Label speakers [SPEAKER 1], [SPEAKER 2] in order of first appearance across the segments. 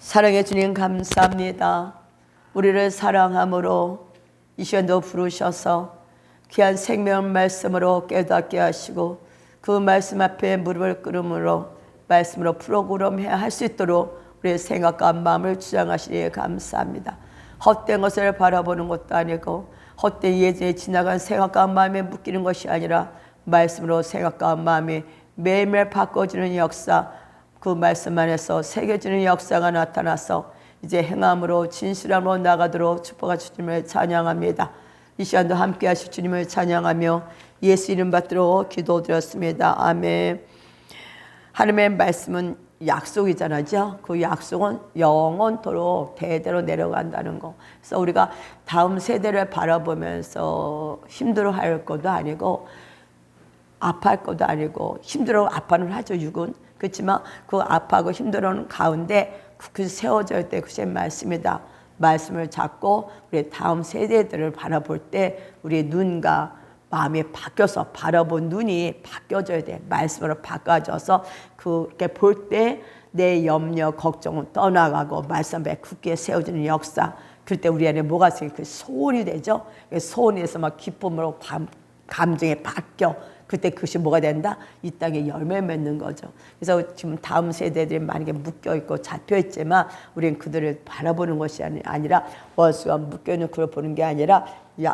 [SPEAKER 1] 사랑해 주님 감사합니다. 우리를 사랑함으로 이 시간도 부르셔서 귀한 생명 말씀으로 깨닫게 하시고 그 말씀 앞에 무릎을 꿇음으로 말씀으로 프로그램해야 할 수 있도록 우리의 생각과 마음을 주장하시니 감사합니다. 헛된 것을 바라보는 것도 아니고 헛된 예전에 지나간 생각과 마음에 묶이는 것이 아니라 말씀으로 생각과 마음이 매일매일 바꿔주는 역사, 그 말씀 안에서 새겨지는 역사가 나타나서 이제 행함으로 진실함으로 나가도록 축복하 주님을 찬양합니다. 이 시간도 함께 하실 주님을 찬양하며 예수 이름 받들어 기도드렸습니다. 아멘. 하나님의 말씀은 약속이잖아요. 그 약속은 영원토록 대대로 내려간다는 거. 그래서 우리가 다음 세대를 바라보면서 힘들어할 것도 아니고 아파할 것도 아니고 힘들어 아파는 하죠. 육은. 그렇지만 그 아파하고 힘들어하는 가운데 그 세워져야 될 것이 말씀이다. 말씀을 잡고 우리 다음 세대들을 바라볼 때 우리의 눈과 마음이 바뀌어서 바라본 눈이 바뀌어져야 돼. 말씀으로 바꿔져서 그렇게 볼 때 내 염려, 걱정은 떠나가고 말씀 앞에 굳게 세워지는 역사. 그럴 때 우리 안에 뭐가 있어요? 그 소원이 되죠. 소원에서 막 기쁨으로 감정에 바뀌어. 그때 그것이 뭐가 된다? 이 땅에 열매 맺는 거죠. 그래서 지금 다음 세대들이 만약에 묶여있고 잡혀있지만 우리는 그들을 바라보는 것이 아니라 원수가 묶여있는 그걸 보는 게 아니라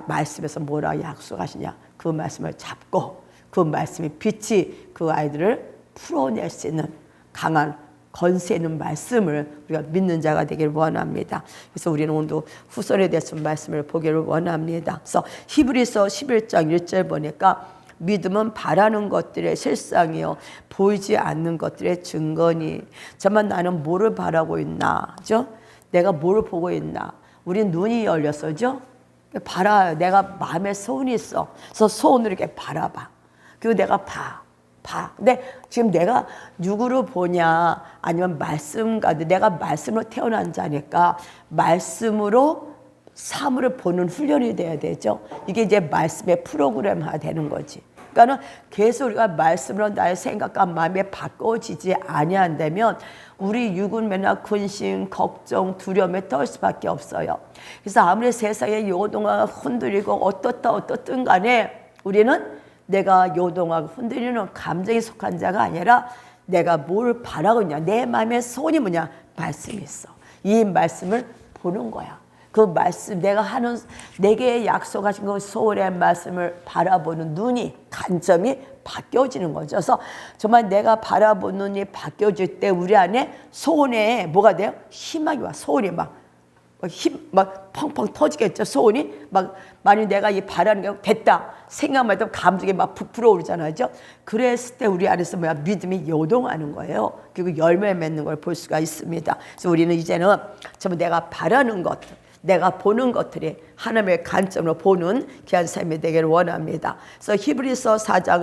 [SPEAKER 1] 말씀에서 뭐라 약속하시냐. 그 말씀을 잡고 그 말씀의 빛이 그 아이들을 풀어낼 수 있는 강한 건세 있는 말씀을 우리가 믿는 자가 되기를 원합니다. 그래서 우리는 오늘도 후손에 대해서 말씀을 보기를 원합니다. 그래서 히브리서 11장 1절 보니까 믿음은 바라는 것들의 실상이요 보이지 않는 것들의 증거니. 정말 나는 뭐를 바라고 있나? 그죠? 내가 뭘 보고 있나? 우리 눈이 열렸어죠? 바라요. 내가 마음에 소원이 있어. 그래서 소원을 이렇게 바라봐. 그리고 내가 봐. 근데 지금 내가 누구로 보냐? 아니면 말씀과 내가 말씀으로 태어난 자니까 말씀으로 사물을 보는 훈련이 돼야 되죠. 이게 이제 말씀의 프로그램화 되는 거지. 그러니까는 계속 우리가 말씀으로 나의 생각과 마음이 바꿔지지 아니한다면 우리 육은 맨날 근심, 걱정, 두려움에 떨 수밖에 없어요. 그래서 아무리 세상에 요동하고 흔들리고 어떻든 간에 우리는 내가 요동하고 흔들리는 감정에 속한 자가 아니라 내가 뭘 바라고 있냐. 내 마음의 소원이 뭐냐. 말씀이 있어. 이 말씀을 보는 거야. 그 말씀 내게 약속하신 그 소원의 말씀을 바라보는 눈이 관점이 바뀌어지는 거죠. 그래서 정말 내가 바라보는 눈이 바뀌어질 때 우리 안에 소원에 뭐가 돼요? 희망이 와. 소원이 막 펑펑 터지겠죠. 소원이 만약 내가 이 바라는 게 됐다 생각만 해도 감정이 막 부풀어 오르잖아요. 그랬을 때 우리 안에서 믿음이 요동하는 거예요. 그리고 열매 맺는 걸 볼 수가 있습니다. 그래서 우리는 이제는 정말 내가 바라는 것, 내가 보는 것들이 하나님의 관점으로 보는 귀한 삶이 되기를 원합니다. 그래서 히브리서 4장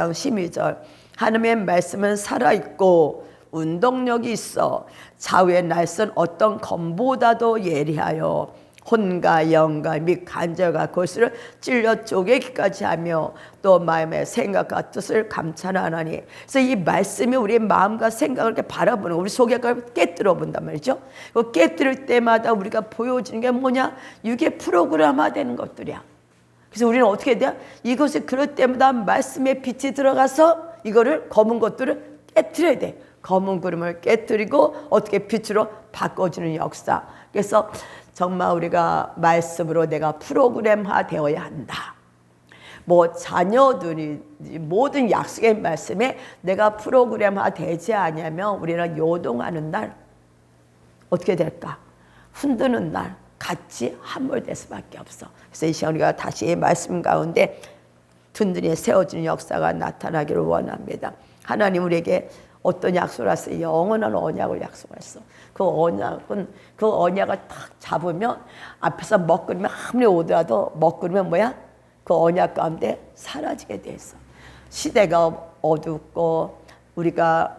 [SPEAKER 1] 12절 하나님의 말씀은 살아있고 운동력이 있어 좌우의 날선 어떤 검보다도 예리하여 혼과 영과 및 간절과 골수를 찔러 쪼개기까지 하며 또 마음의 생각과 뜻을 감찰하나니. 그래서 이 말씀이 우리의 마음과 생각을 이렇게 바라보는 우리 속의 걸 깨뜨려 본단 말이죠. 그 깨뜨릴 때마다 우리가 보여지는 게 뭐냐? 이게 프로그램화되는 것들이야. 그래서 우리는 어떻게 돼요? 이것이 그럴 때마다 말씀의 빛이 들어가서 이거를 검은 것들을 깨뜨려야 돼. 검은 구름을 깨뜨리고 어떻게 빛으로 바꿔주는 역사. 그래서 정말 우리가 말씀으로 내가 프로그램화 되어야 한다. 자녀들이 모든 약속의 말씀에 내가 프로그램화 되지 않으면 우리는 요동하는 날 어떻게 될까? 흔드는 날 같이 함몰될 수밖에 없어. 그래서 이 시간 우리가 다시 이 말씀 가운데 든든히 세워지는 역사가 나타나기를 원합니다. 하나님 우리에게 어떤 약속을 했어요? 영원한 언약을 약속했어. 그 언약을 딱 잡으면 앞에서 먹구름이 아무리 오더라도 먹구름은 뭐야? 그 언약 가운데 사라지게 돼 있어. 시대가 어둡고 우리가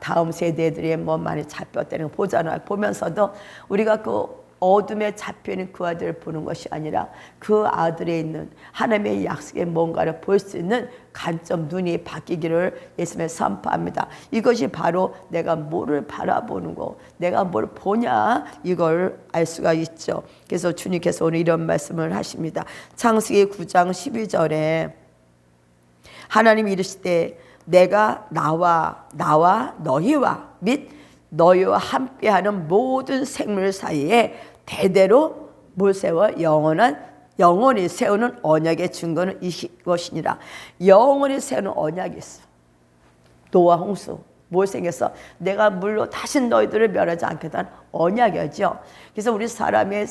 [SPEAKER 1] 다음 세대들이 많이 잡혔다는 거 보면서도 우리가 그 어둠에 잡혀있는 그 아들을 보는 것이 아니라 그 아들에 있는 하나님의 약속의 뭔가를 볼 수 있는 관점, 눈이 바뀌기를 예수님의 선포합니다. 이것이 바로 내가 뭐를 바라보는 거, 내가 뭘 보냐, 이걸 알 수가 있죠. 그래서 주님께서 오늘 이런 말씀을 하십니다. 창세기 9장 12절에 하나님이 이르시되 내가 나와 너희와 및 너희와 함께하는 모든 생물 사이에 대대로 뭘 세워? 영원히 세우는 언약의 증거는 이것이니라. 영원히 세우는 언약이 있어. 노아 홍수 뭘 생겼어? 내가 물로 다시 너희들을 멸하지 않겠다는 언약이죠. 그래서 우리 사람의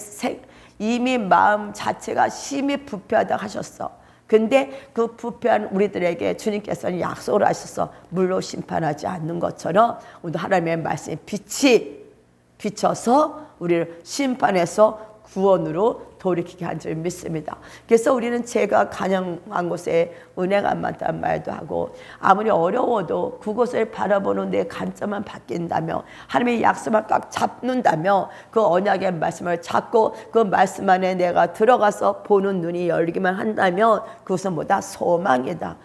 [SPEAKER 1] 이미 마음 자체가 심히 부패하다 하셨어. 근데 그 부패한 우리들에게 주님께서는 약속을 하셔서 물로 심판하지 않는 것처럼 오늘 하나님의 말씀의 빛이 비춰서 우리를 심판해서 구원으로 돌이키게 한 줄 믿습니다. 그래서 우리는 제가 간영한 곳에 은혜가 많다는 말도 하고 아무리 어려워도 그곳을 바라보는 내 관점만 바뀐다며 하나님의 약속을 꽉 잡는다며 그 언약의 말씀을 잡고 그 말씀 안에 내가 들어가서 보는 눈이 열리기만 한다면 그것은 뭐다? 소망이다.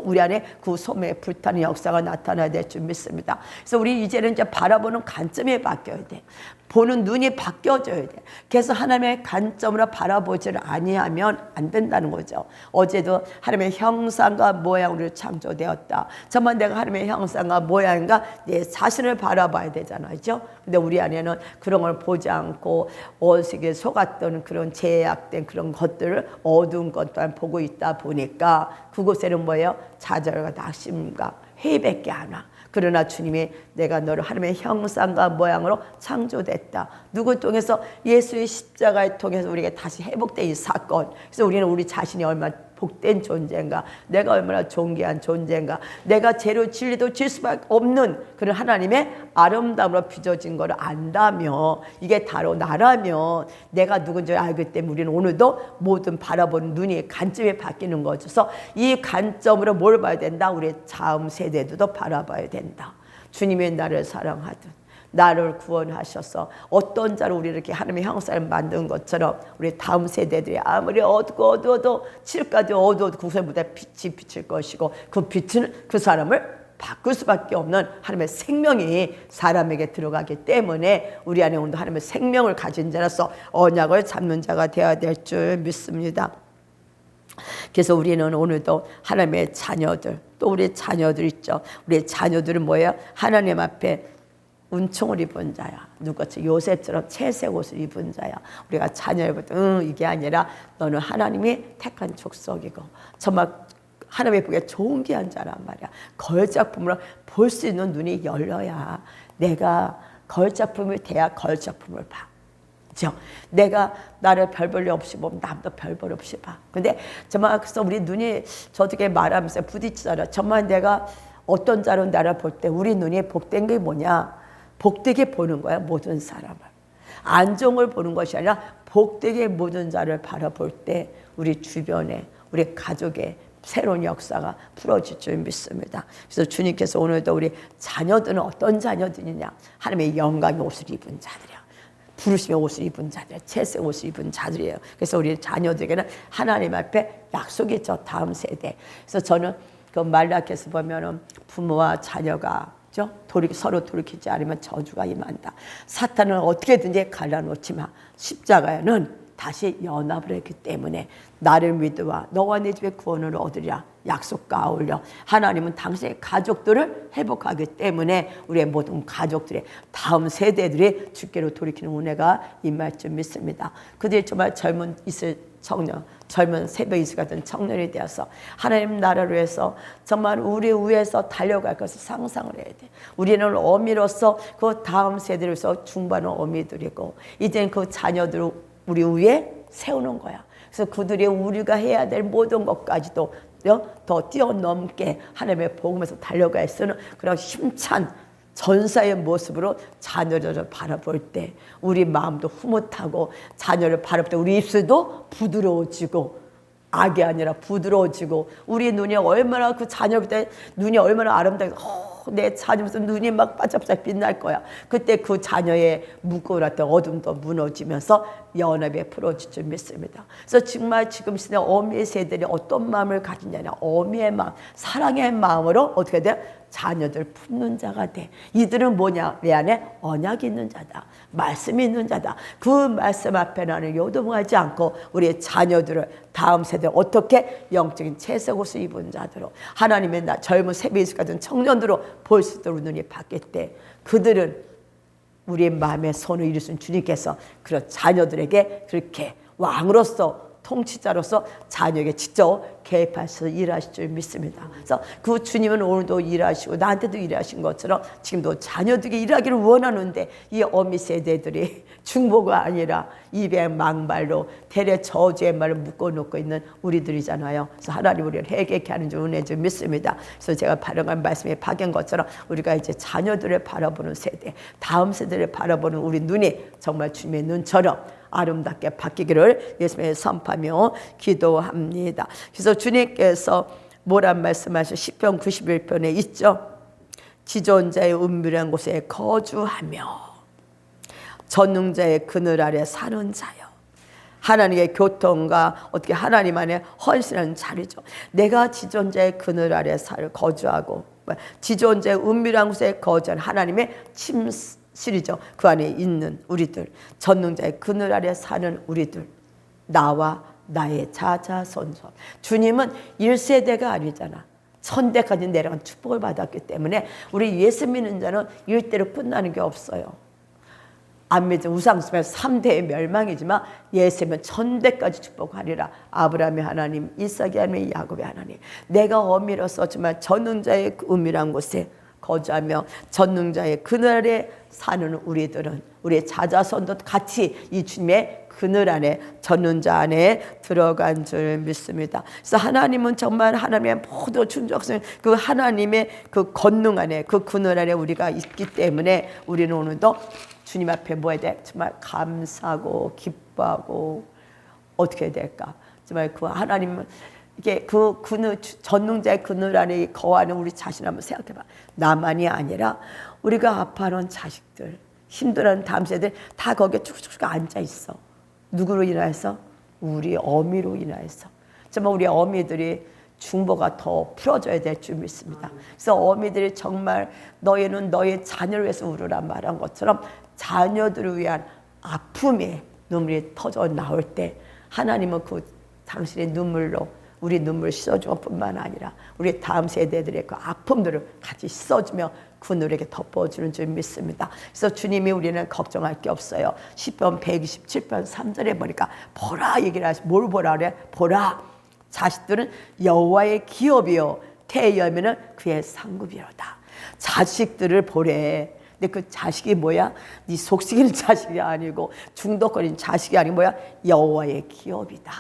[SPEAKER 1] 우리 안에 그 소망의 불타는 역사가 나타나야 될 줄 믿습니다. 그래서 우리 이제는 이제 바라보는 관점이 바뀌어야 돼. 보는 눈이 바뀌어져야 돼. 그래서 하나님의 관점으로 바라보지를 아니하면 안 된다는 거죠. 어제도 하나님의 형상과 모양으로 창조되었다. 정말 내가 하나님의 형상과 모양인가 내 자신을 바라봐야 되잖아요. 그렇죠? 근데 우리 안에는 그런 걸 보지 않고 어색에 속았던 그런 제약된 그런 것들을 어두운 것 또한 보고 있다 보니까 그곳에는 뭐예요? 좌절과 낙심과 회의밖에 안 와. 그러나 주님이 내가 너를 하나님의 형상과 모양으로 창조됐다. 누구 통해서? 예수의 십자가를 통해서 우리가 다시 회복된 이 사건. 그래서 우리는 우리 자신이 얼마나 복된 존재인가, 내가 얼마나 존귀한 존재인가, 내가 죄로 진리도 질 수밖에 없는 그런 하나님의 아름다움으로 빚어진 걸 안다며 이게 바로 나라며 내가 누군지 알기 때문에 우리는 오늘도 모든 바라보는 눈이 관점이 바뀌는 거죠. 그래서 이 관점으로 뭘 봐야 된다? 우리 다음 세대들도 바라봐야 된다. 주님이 나를 사랑하듯 나를 구원하셔서 어떤 자로 우리 이렇게 하나님의 형상을 만든 것처럼 우리 다음 세대들이 아무리 어두워도 칠까지 어두워도 그곳에보다 빛이 비칠 것이고 그 빛은 그 사람을 바꿀 수밖에 없는 하나님의 생명이 사람에게 들어가기 때문에 우리 안에 오늘 하나님의 생명을 가진 자로서 언약을 잡는 자가 되어야 될 줄 믿습니다. 그래서 우리는 오늘도 하나님의 자녀들, 또 우리 자녀들 있죠. 우리 자녀들은 뭐예요? 하나님 앞에 은총을 입은 자야. 누구같이 요셉처럼 채색 옷을 입은 자야. 우리가 자녀를 볼 때 이게 아니라 너는 하나님이 택한 족속이고 정말 하나님의 보기에 좋은 귀한 자란 말이야. 걸작품으로 볼 수 있는 눈이 열려야 내가 걸작품이 돼야 걸작품을 봐. 그렇죠? 내가 나를 별 볼 일 없이 보면 남도 별 볼 없이 봐. 근데 정말 그래서 우리 눈이 저렇게 말하면서 부딪히잖아. 정말 내가 어떤 자로 나를 볼 때 우리 눈이 복된 게 뭐냐? 복되게 보는 거야, 모든 사람을. 안종을 보는 것이 아니라 복되게 모든 자를 바라볼 때 우리 주변에, 우리 가족의 새로운 역사가 풀어질 줄 믿습니다. 그래서 주님께서 오늘도 우리 자녀들은 어떤 자녀들이냐? 하나님의 영광의 옷을 입은 자들이야. 부르심의 옷을 입은 자들, 채색 옷을 입은 자들이에요. 그래서 우리 자녀들에게는 하나님 앞에 약속이 있죠, 다음 세대. 그래서 저는 그 말라기에서 보면은 부모와 자녀가 서로 돌이키지 않으면 저주가 임한다. 사탄은 어떻게든지 갈라놓지 마. 십자가에는 다시 연합을 했기 때문에 나를 믿어와 너와 내 집에 구원을 얻으리라 약속과 어울려 하나님은 당신의 가족들을 회복하기 때문에 우리의 모든 가족들의 다음 세대들이 주께로 돌이키는 은혜가 임할 줄 믿습니다. 그들이 정말 젊은 새벽 이슬 같은 청년이 되어서 하나님 나라를 위해서 정말 우리 위해서 달려갈 것을 상상을 해야 돼. 우리는 어미로서 그 다음 세대를 위해서 중반은 어미들이고 이제는 그 자녀들을 우리 위에 세우는 거야. 그래서 그들이 우리가 해야 될 모든 것까지도 더 뛰어넘게 하나님의 복음에서 달려갈 수 있는 그런 힘찬 전사의 모습으로 자녀를 바라볼 때 우리 마음도 흐뭇하고 자녀를 바라볼 때 우리 입술도 부드러워지고 악이 아니라 부드러워지고 우리 눈이 얼마나 그 자녀를 볼 때 눈이 얼마나 아름다워 내 자녀면서 눈이 막 반짝반짝 빛날 거야. 그때 그 자녀의 묶어놨던 어둠도 무너지면서 연합에 풀어질 줄 믿습니다. 그래서 정말 지금 시대 어미의 세대들이 어떤 마음을 가지냐면 어미의 마음, 사랑의 마음으로 어떻게 돼? 자녀들 품는 자가 돼. 이들은 뭐냐? 내 안에 언약이 있는 자다. 말씀이 있는 자다. 그 말씀 앞에 나는 요동하지 않고 우리의 자녀들을 다음 세대 어떻게 영적인 채색옷을 입은 자들로 하나님의 젊은 새벽이 같은 청년들로 볼 수 있도록 눈이 바뀔 때 그들은 우리의 마음에 손을 이루신 주님께서 그런 자녀들에게 그렇게 왕으로서 통치자로서 자녀에게 직접 개입하셔서 일하실 줄 믿습니다. 그래서 그 주님은 오늘도 일하시고 나한테도 일하신 것처럼 지금도 자녀들이 일하기를 원하는데 이 어미 세대들이 중보가 아니라 입에 망발로 대래 저주의 말을 묶어놓고 있는 우리들이잖아요. 그래서 하나님 우리를 회개케 하는 줄 은혜 줄 믿습니다. 그래서 제가 발언한 말씀이 박연 것처럼 우리가 이제 자녀들을 바라보는 세대, 다음 세대를 바라보는 우리 눈이 정말 주님의 눈처럼 아름답게 바뀌기를 예수님의 선포하며 기도합니다. 그래서 주님께서 뭐란 말씀하셔? 시편 91편에 있죠. 지존자의 은밀한 곳에 거주하며 전능자의 그늘 아래 사는 자요. 하나님의 교통과 어떻게 하나님 안에 헌신하는 자리죠. 내가 지존자의 그늘 아래 거주하고 지존자의 은밀한 곳에 거주한 하나님의 침실이죠. 그 안에 있는 우리들, 전능자의 그늘 아래 사는 우리들, 나와 나의 자자손손. 주님은 1세대가 아니잖아. 1000대까지 내려간 축복을 받았기 때문에 우리 예수 믿는 자는 1대로 끝나는 게 없어요. 안 믿은 우상숭배 3대의 멸망이지만 예수면 1000대까지 축복하리라. 아브라함의 하나님, 이삭의 하나님, 야곱의 하나님. 내가 어미로 썼지만 전능자의 은밀한 곳에 거주하며 전능자의 그늘에 사는 우리들은 우리의 자자손도 같이 이 주님의 그늘 안에 전능자 안에 들어간 줄 믿습니다. 그래서 하나님은 정말 하나님의 모든 충족성 그 하나님의 그 권능 안에 그 그늘 안에 우리가 있기 때문에 우리는 오늘도 주님 앞에 뭐 해야 돼? 정말 감사하고 기뻐하고 어떻게 해야 될까? 정말 그 하나님은 이게 그 그늘 전능자의 그늘 안에 거하는 우리 자신 한번 생각해봐. 나만이 아니라 우리가 아파하는 자식들, 힘들어하는 다음 세대들 다 거기에 쭉쭉 앉아 있어. 누구로 인하여서? 우리 어미로 인하여서. 정말 우리 어미들이 중보가 더 풀어져야 될 줄 믿습니다. 그래서 어미들이 정말 너희는 너희 자녀를 위해서 울으라 말한 것처럼 자녀들을 위한 아픔에 눈물이 터져 나올 때 하나님은 그 당신의 눈물로 우리 눈물 씻어주는 뿐만 아니라 우리 다음 세대들의 그 아픔들을 같이 씻어주며 그늘에게 덮어주는 줄 믿습니다. 그래서 주님이 우리는 걱정할 게 없어요. 시편 127편 3절에 보니까 보라 얘기를 하시. 뭘 보라 그래? 보라. 자식들은 여호와의 기업이요 태의 열매는 그의 상급이로다. 자식들을 보래. 근데 그 자식이 뭐야? 네 속삭이는 자식이 아니고 중독거리는 자식이 아니고 뭐야? 여호와의 기업이다.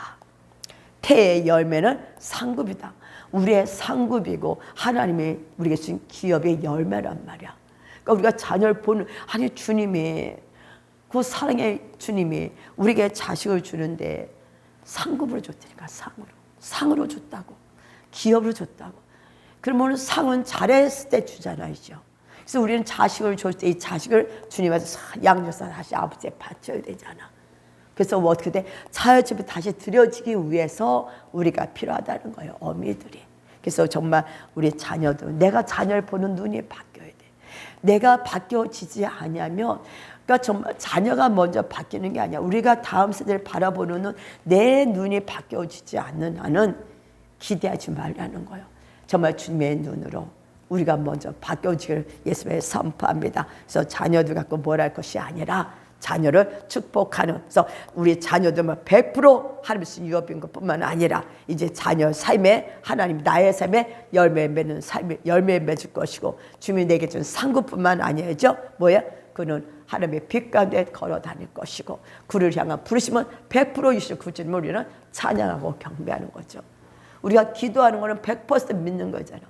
[SPEAKER 1] 태의 열매는 상급이다. 우리의 상급이고 하나님이 우리에게 주신 기업의 열매란 말이야. 그러니까 우리가 자녀를 보는 아니 주님이 그 사랑의 주님이 우리에게 자식을 주는데 상급으로 줬다니까. 상으로 줬다고. 기업으로 줬다고. 그러면 상은 잘했을 때 주잖아요. 그래서 우리는 자식을 줄 때 이 자식을 주님한테 양육해서 다시 아버지에 바쳐야 되잖아. 그래서 뭐 어떻게 돼? 자녀집에 다시 들여지기 위해서 우리가 필요하다는 거예요. 어미들이. 그래서 정말 우리 자녀들, 내가 자녀를 보는 눈이 바뀌어야 돼. 내가 바뀌어지지 않으면, 그러니까 정말 자녀가 먼저 바뀌는 게 아니야. 우리가 다음 세대를 바라보는 눈, 내 눈이 바뀌어지지 않는 한은 기대하지 말라는 거예요. 정말 주님의 눈으로 우리가 먼저 바뀌어지기를 예수님의 선포합니다. 그래서 자녀들 갖고 뭘 할 것이 아니라 자녀를 축복하는, 그래서 우리 자녀들만 100% 하나님 주신 유업인 것뿐만 아니라 이제 자녀 삶에 하나님 나의 삶에 열매 맺는 삶에 열매 맺을 것이고 주님이 내게 준 상급뿐만 아니죠. 뭐야? 그는 하나님의 빛 가운데 걸어 다닐 것이고 그를 향한 부르심은 100% 이실 그 주님을 우리는 찬양하고 경배하는 거죠. 우리가 기도하는 거는 100% 믿는 거잖아.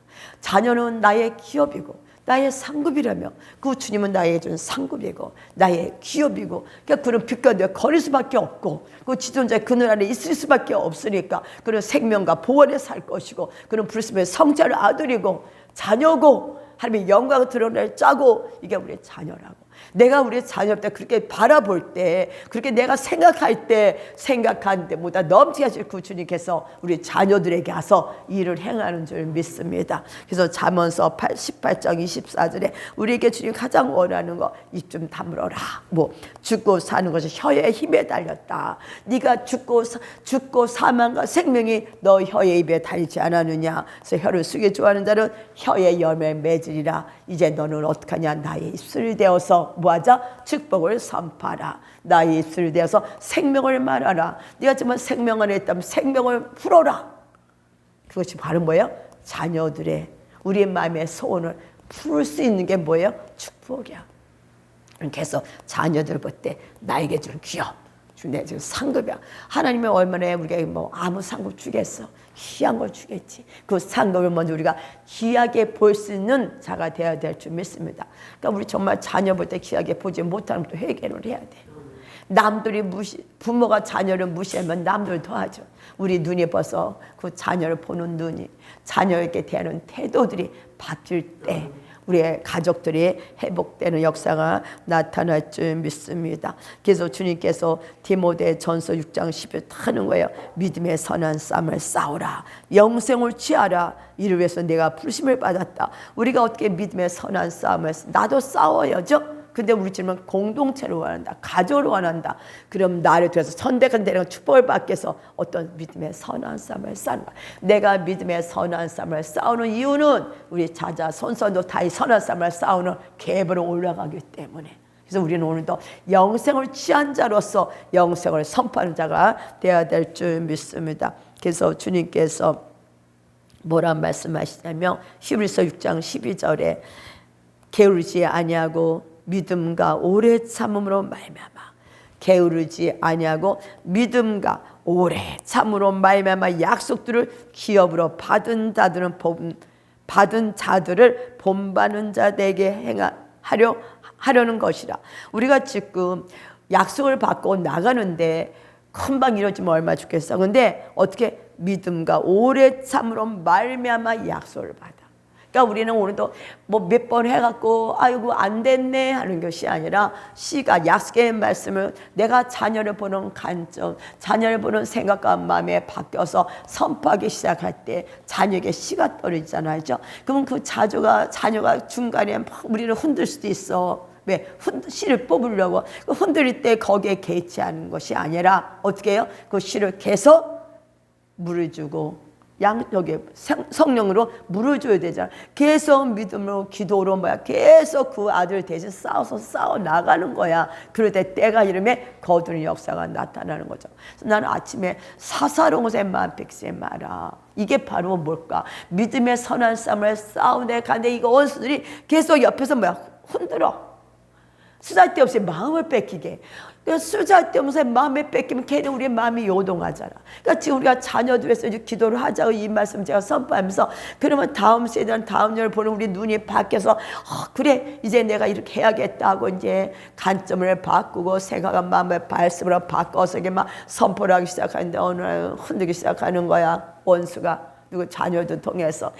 [SPEAKER 1] 자녀는 나의 기업이고 나의 상급이라며 그 주님은 나에게 준 상급이고 나의 기업이고 그러니까 그는 빛 가운데 거릴 수밖에 없고 그 지존자의 그늘 안에 있을 수밖에 없으니까 그는 생명과 보원에 살 것이고 그는 부르심의 성자를 아들이고 자녀고 하나님의 영광을 드러낼 자고, 이게 우리의 자녀라고. 내가 우리 자녀 때 그렇게 바라볼 때, 그렇게 내가 생각할 때, 생각한 때보다 넘치게 하실 그 주님께서 우리 자녀들에게 와서 일을 행하는 줄 믿습니다. 그래서 잠언서 18장 24절에 우리에게 주님 가장 원하는 거, 입 좀 다물어라. 죽고 사는 것이 혀의 힘에 달렸다. 네가 죽고 사망과 생명이 너 혀의 입에 달리지 않았느냐. 그래서 혀를 쓰기 좋아하는 자는 혀의 열매 맺으리라. 이제 너는 어떡하냐. 나의 입술이 되어서 뭐하자? 축복을 선포하라. 나의 입술이 되어서 생명을 말하라. 네가 정말 생명 안에 있다면 생명을 풀어라. 그것이 바로 뭐예요? 자녀들의, 우리 마음의 소원을 풀 수 있는 게 뭐예요? 축복이야. 그래서 자녀들 볼 때 나에게 줄 기업, 내 지금 상급이야. 하나님은 얼마나 우리가 아무 상급 주겠어? 귀한 걸 주겠지. 그 상급을 먼저 우리가 귀하게 볼 수 있는 자가 되어야 될 줄 믿습니다. 그러니까 우리 정말 자녀 볼 때 귀하게 보지 못하면 또 회개를 해야 돼. 남들이 부모가 자녀를 무시하면 남들도 하죠. 우리 눈이 벌써 그 자녀를 보는 눈이, 자녀에게 대하는 태도들이 바뀔 때 우리의 가족들이 회복되는 역사가 나타날 줄 믿습니다. 그래서 주님께서 디모데전서 6장 10절 하는 거예요. 믿음의 선한 싸움을 싸우라. 영생을 취하라. 이를 위해서 내가 부르심을 받았다. 우리가 어떻게 믿음의 선한 싸움을, 나도 싸워야죠. 근데 우리 집은 공동체를 원한다. 가족을 원한다. 그럼 나를 통해서 선택한 대로 축복을 받기 위해서 어떤 믿음의 선한 싸움을 싸는 거야. 내가 믿음의 선한 싸움을 싸우는 이유는 우리 자자 손선도 다 이 선한 싸움을 싸우는 계보로 올라가기 때문에. 그래서 우리는 오늘도 영생을 취한 자로서 영생을 선포하는 자가 되어야 될 줄 믿습니다. 그래서 주님께서 뭐라 말씀하시냐면 히브리서 6장 12절에 게으르지 아니하고 믿음과 오래 참음으로 말미암아, 게으르지 아니하고 믿음과 오래 참음으로 말미암아 약속들을 기업으로 받은 자들을 본받는 자에게 하려는 것이라. 우리가 지금 약속을 받고 나가는데 금방 이루어지면 얼마나 좋겠어. 근데 어떻게 믿음과 오래 참음으로 말미암아 약속을 받아. 그러니까 우리는 오늘도 몇 번 해갖고 아이고 안 됐네 하는 것이 아니라, 씨가 약속의 말씀을 내가 자녀를 보는 관점, 자녀를 보는 생각과 마음에 바뀌어서 선포하기 시작할 때 자녀에게 씨가 떨어지잖아요. 그러면 그 자녀가 중간에 막 우리를 흔들 수도 있어. 왜? 씨를 뽑으려고. 흔들릴 때 거기에 개의치 않은 것이 아니라 어떻게 해요? 그 씨를 계속 물을 주고 여기 성령으로 물을 줘야 되잖아. 계속 믿음으로, 기도로 계속 그 아들 대신 싸워 나가는 거야. 그럴 때 때가 이르면 거두는 역사가 나타나는 거죠. 그래서 나는 아침에 사사로운 것에 마음 백세 마라. 이게 바로 뭘까? 믿음의 선한 싸움을 싸우네 가는데 이거 원수들이 계속 옆에서 흔들어. 쓰잘데없이 마음을 뺏기게. 쓰잘데없이 마음을 뺏기면 걔는 우리의 마음이 요동하잖아. 그러니까 지금 우리가 자녀들에서 이제 기도를 하자고 이 말씀 제가 선포하면서, 그러면 다음 세대는 다음 년을 보는 우리 눈이 바뀌어서 그래 이제 내가 이렇게 해야겠다고 이제 관점을 바꾸고 생각한 마음을 말씀으로 바꿔서 이게 막 선포를 하기 시작하는데 어느 날 흔들기 시작하는 거야. 원수가 누구 자녀들 통해서.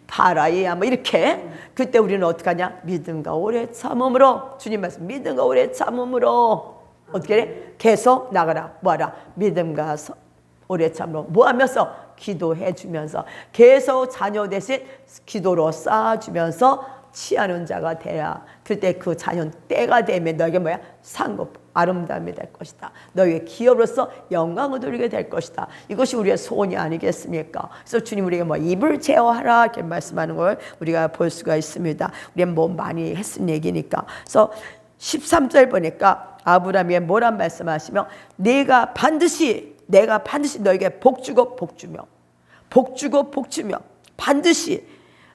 [SPEAKER 1] 파라이야 이렇게. 그때 우리는 어떻게 하냐? 믿음과 오래 참음으로, 주님 말씀, 믿음과 오래 참음으로 어떻게 해? 계속 나가라. 뭐하라? 믿음과 오래 참음으로 뭐하면서? 기도해 주면서 계속 자녀 대신 기도로 쌓아주면서 취하는 자가 돼야, 그때 그 자녀는 때가 되면 너에게 상급, 아름다움이 될 것이다. 너희의 기업으로서 영광을 돌리게 될 것이다. 이것이 우리의 소원이 아니겠습니까? 그래서 주님 우리에게 입을 제어하라 이렇게 말씀하는 걸 우리가 볼 수가 있습니다. 우리는 많이 했은 얘기니까. 그래서 13절 보니까 아브라함이 뭐란 말씀하시며, 내가 반드시 너에게 복주고 복주며 반드시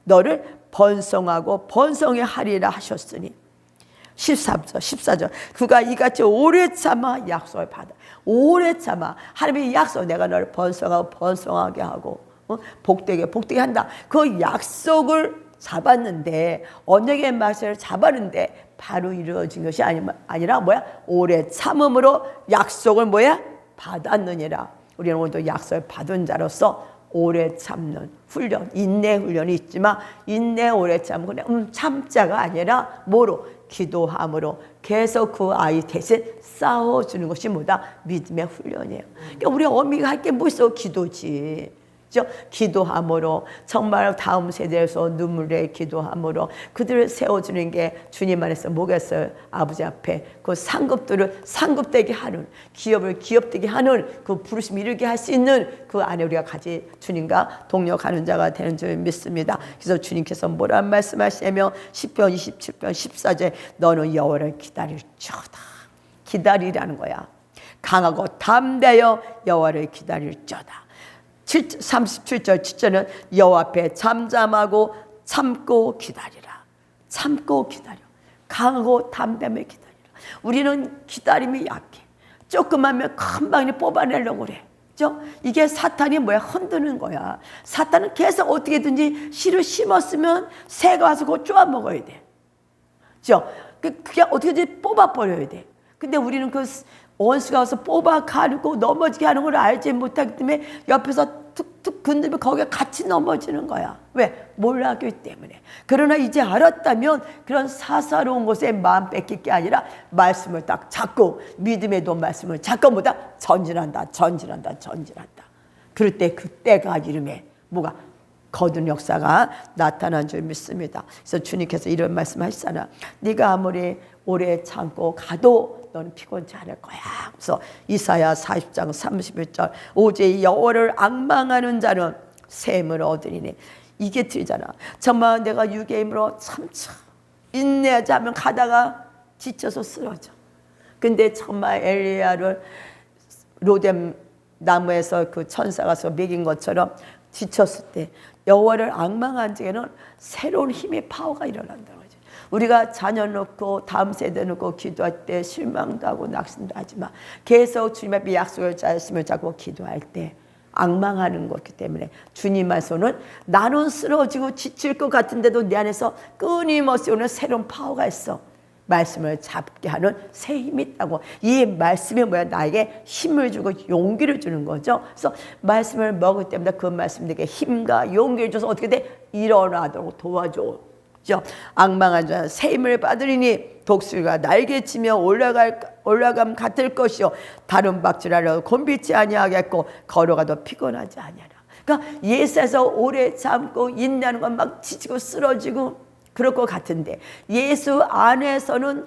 [SPEAKER 1] 너를 번성하고 번성해 하리라 하셨으니. 14절 그가 이같이 오래 참아 약속을 받아. 오래 참아 하나님의 약속, 내가 너를 번성하고 번성하게 하고 복되게 한다. 그 약속을 잡았는데, 언약의 말씀을 잡았는데 바로 이루어진 것이 아니라 오래 참음으로 약속을 받았느니라. 우리는 오늘도 약속을 받은 자로서 오래 참는 훈련, 인내 훈련이 있지만 인내 오래 참은 그냥 참자가 아니라 뭐로? 기도함으로 계속 그 아이 대신 싸워주는 것이 뭐다? 믿음의 훈련이에요. 그러니까 우리 어미가 할 게 뭐 있어? 기도지. 기도함으로 정말 다음 세대에서 눈물에 기도함으로 그들을 세워주는 게 주님 안에서 뭐겠어요? 아버지 앞에 그 상급들을 상급되게 하는, 기업을 기업되게 하는 그 부르심 이루게 할 수 있는 그 안에 우리가 같이 주님과 동력하는 자가 되는 줄 믿습니다. 그래서 주님께서 뭐라 말씀하시냐면 시편 27편 14절 너는 여호와를 기다릴지어다. 기다리라는 거야. 강하고 담대하여 여호와를 기다릴지어다. 37절 7절은 여호와 앞에 잠잠하고 참고 기다리라. 참고 기다려. 강하고 담대하며 기다리라. 우리는 기다림이 약해. 조금만 금방 뽑아내려고 그래. 그죠? 이게 사탄이 뭐야? 흔드는 거야. 사탄은 계속 어떻게든지 씨를 심었으면 새가 와서 그거 쪼아 먹어야 돼. 그죠? 그게 어떻게든지 뽑아버려야 돼. 근데 우리는 그 원수가 와서 뽑아 가르고 넘어지게 하는 걸 알지 못하기 때문에 옆에서 툭툭 건드리면 거기에 같이 넘어지는 거야. 왜? 몰랐기 때문에. 그러나 이제 알았다면 그런 사사로운 곳에 마음 뺏길 게 아니라 말씀을 딱 잡고 믿음의 돈 말씀을 잡고 보다 전진한다. 그럴 때 그때가 이름에 뭐가? 거둔 역사가 나타난 줄 믿습니다. 그래서 주님께서 이런 말씀하시잖아. 네가 아무리 오래 참고 가도 너는 피곤치 않을 거야. 그래서 이사야 40장 31절 오직 여호와를 앙망하는 자는 샘을 얻으리니 이게 틀리잖아. 정말 내가 육의 힘으로 참자 인내하지 않으면 가다가 지쳐서 쓰러져. 근데 정말 엘리야를 로뎀 나무에서 그 천사가 먹인 것처럼 지쳤을 때 여호와를 앙망한 자에는 새로운 힘의 파워가 일어난다는 거죠. 우리가 자녀 놓고 다음 세대 놓고 기도할 때 실망도 하고 낙심도 하지만 계속 주님 앞에 약속을 말씀을 잡고 기도할 때 앙망하는 거기 때문에 주님 안에서는 나는 쓰러지고 지칠 것 같은데도 내 안에서 끊임없이 오는 새로운 파워가 있어. 말씀을 잡게 하는 새 힘이 있다고. 이 말씀이 뭐야? 나에게 힘을 주고 용기를 주는 거죠. 그래서 말씀을 먹을 때마다 그 말씀 내게 힘과 용기를 줘서 어떻게 돼? 일어나도록 도와줘. 앙망한 자는 새 힘을 받으리니 독수리가 날개치며 올라감 같을 것이요 다른 박질하려 곤비치 아니하겠고 걸어가도 피곤하지 아니하라. 그러니까 예수에서 오래 참고 인내하는 건 막 지치고 쓰러지고 그럴 것 같은데 예수 안에서는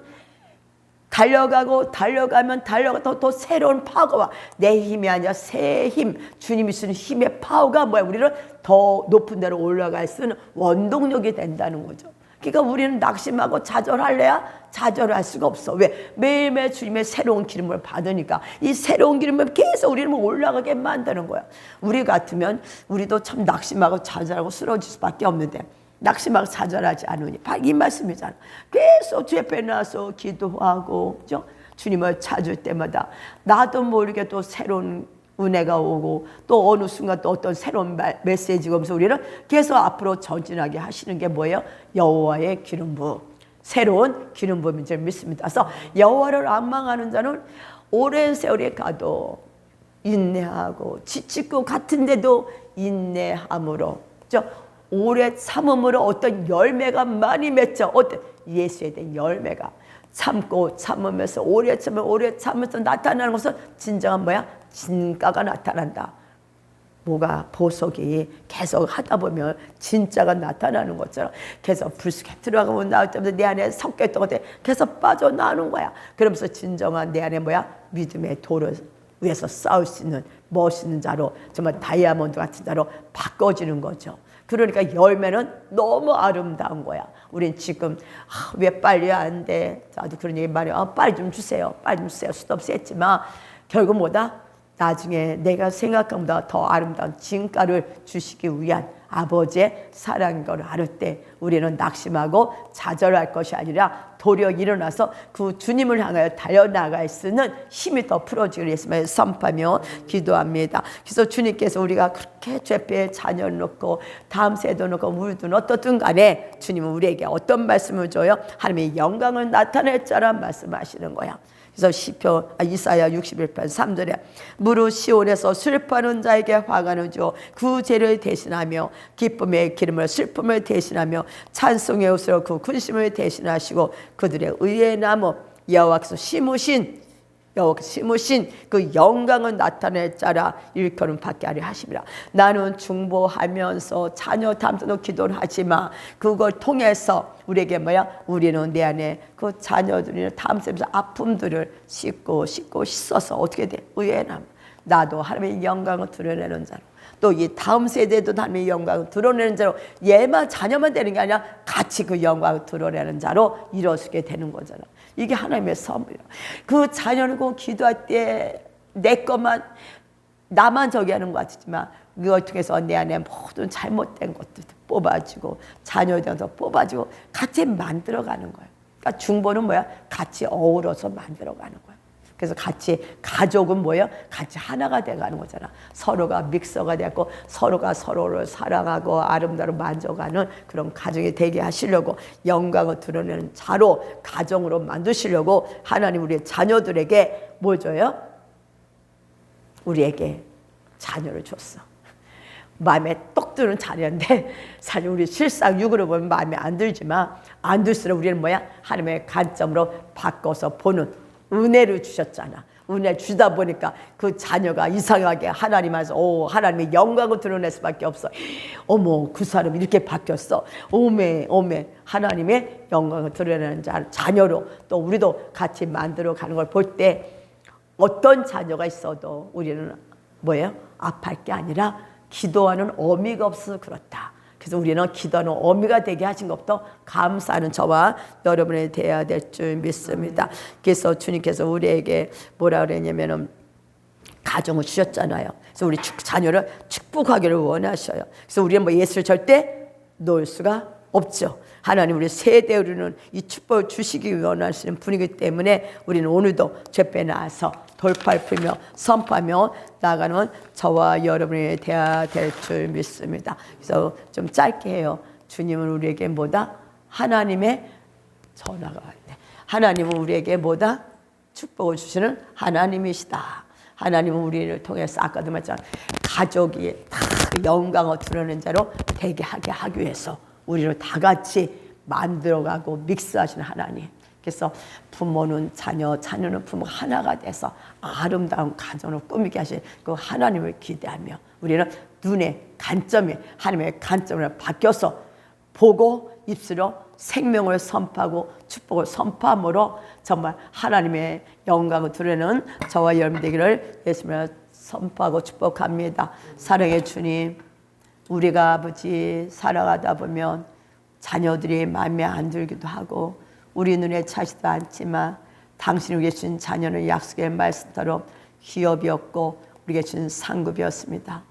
[SPEAKER 1] 달려가면 달려가도 또 새로운 파워가 내 힘이 아니라 새 힘, 주님이 주는 힘의 파워가 뭐야? 우리를 더 높은 데로 올라갈 수 있는 원동력이 된다는 거죠. 그러니까 우리는 낙심하고 좌절할래야 좌절할 수가 없어. 왜? 매일매일 주님의 새로운 기름을 받으니까 이 새로운 기름을 계속 우리는 올라가게 만드는 거야. 우리 같으면 우리도 참 낙심하고 좌절하고 쓰러질 수밖에 없는데 낙심하고 좌절하지 않으니 이 말씀이잖아. 계속 주 앞에 나서 기도하고 그죠? 주님을 찾을 때마다 나도 모르게 또 새로운 은혜가 오고 또 어느 순간 또 어떤 새로운 메시지가 오면서 우리는 계속 앞으로 전진하게 하시는 게 뭐예요? 여호와의 기름 부음, 새로운 기름 부음인 줄 믿습니다. 그래서 여호와를 앙망하는 자는 오랜 세월에 가도 인내하고 지칠 것 같은데도 인내함으로 오래 참음으로 어떤 열매가 많이 맺혀. 어떤 예수에 대한 열매가 참고 참으면서 오래 참으면서 나타나는 것은 진정한 뭐야? 진가가 나타난다. 뭐가 보석이 계속 하다 보면 진짜가 나타나는 것처럼 계속 불쑥 들어가면 나올 때마다 내 안에 섞여있던 것들이 계속 빠져나오는 거야. 그러면서 진정한 내 안에 뭐야? 믿음의 돌을 위해서 싸울 수 있는 멋있는 자로 정말 다이아몬드 같은 자로 바꿔지는 거죠. 그러니까 열매는 너무 아름다운 거야. 우린 지금 왜 빨리 안 돼? 나도 그런 얘기 많이 빨리 좀 주세요. 빨리 좀 주세요. 수도 없이 했지만 결국 뭐다? 나중에 내가 생각한 것보다 더 아름다운 진가를 주시기 위한 아버지의 사랑인 걸 알을 때 우리는 낙심하고 좌절할 것이 아니라 도리어 일어나서 그 주님을 향하여 달려나갈 수 있는 힘이 더 풀어지기를 예수님을 선포하며 기도합니다. 그래서 주님께서 우리가 그렇게 죄배에 자녀를 놓고 다음 세도 놓고 우리든 어떻든 간에 주님은 우리에게 어떤 말씀을 줘요? 하나님의 영광을 나타낼 자란 말씀하시는 거야. 그래서 이사야 61편 3절에 무릇 시온에서 슬퍼하는 자에게 화관을 주어 그 죄를 대신하며 기쁨의 기름을 슬픔을 대신하며 찬송의 옷으로 그 군심을 대신하시고 그들의 의의 나무 여호와께서 심으신 그 영광을 나타낼 자라 일컬음 받게 하려 하심이라. 나는 중보하면서 자녀 담아도 기도를 하지만 그걸 통해서 우리에게 우리는 내 안에 그 자녀들이 담으면서 아픔들을 씻고 씻어서 어떻게 돼? 의의 나무. 나도 하나님의 영광을 드러내는 자로, 또 이 다음 세대도 하나님의 영광을 드러내는 자로, 얘만 자녀만 되는 게 아니라 같이 그 영광을 드러내는 자로 이루어지게 되는 거잖아. 이게 하나님의 선물이야. 그 자녀를 기도할 때 내 것만 나만 저기 하는 것 같지만 그걸 통해서 내 안에 모든 잘못된 것들 뽑아지고 자녀에 대해서 뽑아지고 같이 만들어가는 거야. 그러니까 중보는 같이 어우러서 만들어가는 거야. 그래서 같이 가족은 같이 하나가 돼가는 거잖아. 서로가 믹서가 되고 서로가 서로를 사랑하고 아름다워 만져가는 그런 가정이 되게 하시려고 영광을 드러내는 자로 가정으로 만드시려고 하나님 우리의 자녀들에게 뭘 줘요? 우리에게 자녀를 줬어. 마음에 똑 드는 자녀인데 사실 우리 실상 육으로 보면 마음에 안 들지만 안 들수록 우리는 하나님의 관점으로 바꿔서 보는 은혜를 주셨잖아. 은혜 주다 보니까 그 자녀가 이상하게 하나님 안에서 하나님의 영광을 드러낼 수밖에 없어. 어머, 그 사람이 이렇게 바뀌었어. 오메 하나님의 영광을 드러내는 자녀로 또 우리도 같이 만들어 가는 걸 볼 때 어떤 자녀가 있어도 우리는 아파할 게 아니라 기도하는 어미가 없어서 그렇다. 그래서 우리는 기도하는 어미가 되게 하신 것부터 감사하는 저와 여러분이 되어야 될 줄 믿습니다. 그래서 주님께서 우리에게 뭐라 그랬냐면은 가정을 주셨잖아요. 그래서 우리 자녀를 축복하기를 원하셔요. 그래서 우리는 예수를 절대 놓을 수가 없죠. 하나님 우리 세대로는 이 축복을 주시기 원하시는 분이기 때문에 우리는 오늘도 죄에 나와서 돌파를 풀며 선포하며 나아가는 저와 여러분이 되어야 될 줄 믿습니다. 그래서 좀 짧게 해요. 주님은 우리에게 하나님의 전화가 왔네. 하나님은 우리에게 축복을 주시는 하나님이시다. 하나님은 우리를 통해서 아까도 말했잖아요. 가족이 다 영광을 드러내는 자로 되게 하기 위해서 우리를 다 같이 만들어가고 믹스하시는 하나님. 그래서 부모는 자녀, 자녀는 부모 하나가 돼서 아름다운 가정을 꾸미게 하신 그 하나님을 기대하며 우리는 눈의 관점이 하나님의 관점으로 바뀌어서 보고 입술로 생명을 선포하고 축복을 선포함으로 정말 하나님의 영광을 드러내는 저와 여러분 되기를 예수님으로 선포하고 축복합니다. 사랑의 주님, 우리가 아버지 살아가다 보면 자녀들이 마음에 안 들기도 하고 우리 눈에 차지도 않지만 당신이 우리에게 주신 자녀는 약속의 말씀처럼 기업이었고 우리에게 주신 상급이었습니다.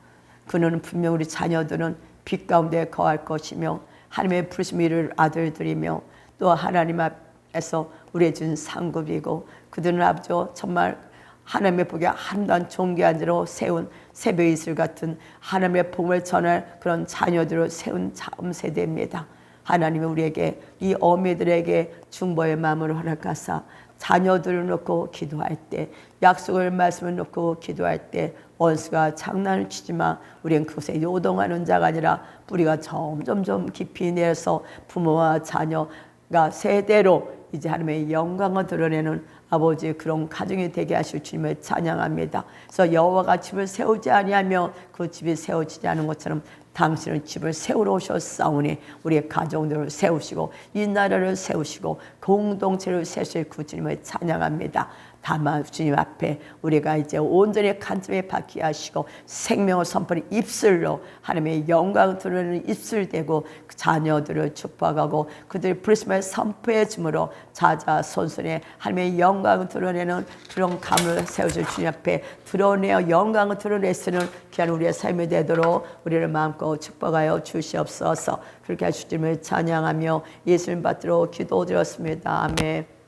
[SPEAKER 1] 그는 분명 우리 자녀들은 빛 가운데 거할 것이며 하나님의 부르심을 이룰 아들들이며 또 하나님 앞에서 우리에게 주신 상급이고 그들은 아버지 정말 하나님의 복에 아름다운 존귀한 자로 세운 새벽 이슬 같은 하나님의 복을 전할 그런 자녀들을 세운 다음 세대입니다. 하나님이 우리에게 이 어미들에게 중보의 마음을 허락하사 자녀들을 놓고 기도할 때 약속을 말씀을 놓고 기도할 때 원수가 장난을 치지만 우리는 그것에 요동하는 자가 아니라 뿌리가 점점 깊이 내려서 부모와 자녀가 세대로 이제 하나님의 영광을 드러내는 아버지 그런 가정이 되게 하실 주님을 찬양합니다. 그래서 여호와가 집을 세우지 아니하며 그 집이 세워지지 않은 것처럼 당신은 집을 세우러 오셨사오니 우리의 가정들을 세우시고 이 나라를 세우시고 공동체를 세우실 그 주님을 찬양합니다. 다만 주님 앞에 우리가 이제 온전히 관점에 받게 하시고 생명을 선포하는 입술로 하나님의 영광을 드러내는 입술 되고 그 자녀들을 축복하고 그들의 부르심을 선포해 주므로 자자손손에 하나님의 영광을 드러내는 그런 감을 세워줄 주님 앞에 드러내어 영광을 드러낼 수 있는 귀한 우리의 삶이 되도록 우리를 마음껏 축복하여 주시옵소서. 그렇게 하실 주님을 찬양하며 예수님 받들어 기도드렸습니다. 아멘.